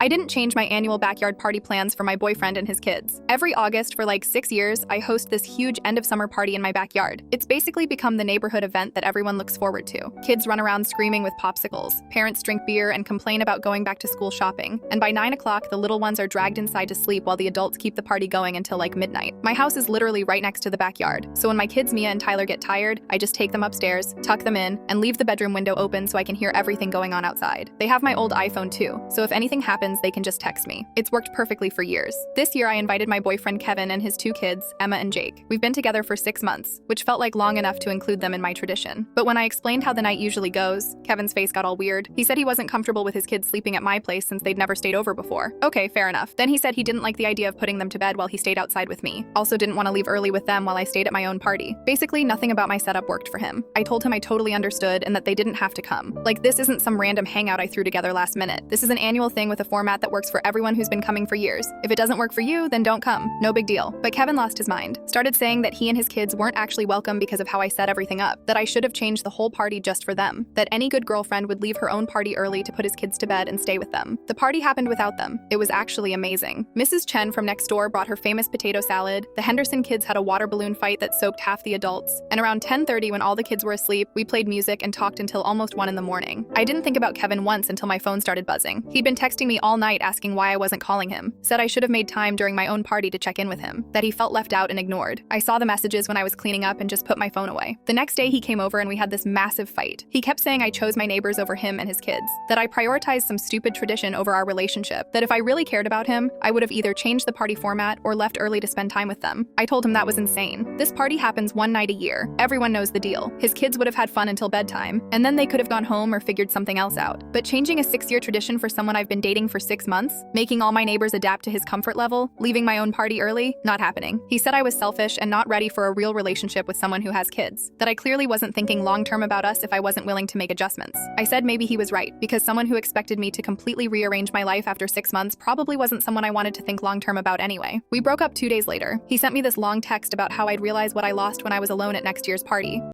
I didn't change my annual backyard party plans for my boyfriend and his kids. Every August for like 6 years, I host this huge end of summer party in my backyard. It's basically become the neighborhood event that everyone looks forward to. Kids run around screaming with popsicles. Parents drink beer and complain about going back to school shopping. And by 9 o'clock, the little ones are dragged inside to sleep while the adults keep the party going until like midnight. My house is literally right next to the backyard. So when my kids Mia and Tyler get tired, I just take them upstairs, tuck them in, and leave the bedroom window open so I can hear everything going on outside. They have my old iPhone too, so if anything happens, they can just text me. It's worked perfectly for years. This year, I invited my boyfriend Kevin and his 2 kids, Emma and Jake. We've been together for 6 months, which felt like long enough to include them in my tradition. But when I explained how the night usually goes, Kevin's face got all weird. He said he wasn't comfortable with his kids sleeping at my place since they'd never stayed over before. Okay, fair enough. Then he said he didn't like the idea of putting them to bed while he stayed outside with me. Also didn't want to leave early with them while I stayed at my own party. Basically, nothing about my setup worked for him. I told him I totally understood and that they didn't have to come. Like, this isn't some random hangout I threw together last minute. This is an annual thing with a format that works for everyone who's been coming for years. If it doesn't work for you, then don't come. No big deal. But Kevin lost his mind. Started saying that he and his kids weren't actually welcome because of how I set everything up, that I should have changed the whole party just for them, that any good girlfriend would leave her own party early to put his kids to bed and stay with them. The party happened without them. It was actually amazing. Mrs. Chen from next door brought her famous potato salad, the Henderson kids had a water balloon fight that soaked half the adults, and around 10:30 when all the kids were asleep, we played music and talked until almost 1 in the morning. I didn't think about Kevin once until my phone started buzzing. He'd been texting me all night asking why I wasn't calling him, said I should have made time during my own party to check in with him, that he felt left out and ignored. I saw the messages when I was cleaning up and just put my phone away. The next day he came over and we had this massive fight. He kept saying I chose my neighbors over him and his kids, that I prioritized some stupid tradition over our relationship, that if I really cared about him, I would have either changed the party format or left early to spend time with them. I told him that was insane. This party happens one night a year. Everyone knows the deal. His kids would have had fun until bedtime, and then they could have gone home or figured something else out. But changing a 6-year tradition for someone I've been dating for 6 months, making all my neighbors adapt to his comfort level, leaving my own party early, not happening. He said I was selfish and not ready for a real relationship with someone who has kids, that I clearly wasn't thinking long-term about us if I wasn't willing to make adjustments. I said maybe he was right, because someone who expected me to completely rearrange my life after 6 months probably wasn't someone I wanted to think long-term about anyway. We broke up 2 days later. He sent me this long text about how I'd realize what I lost when I was alone at next year's party.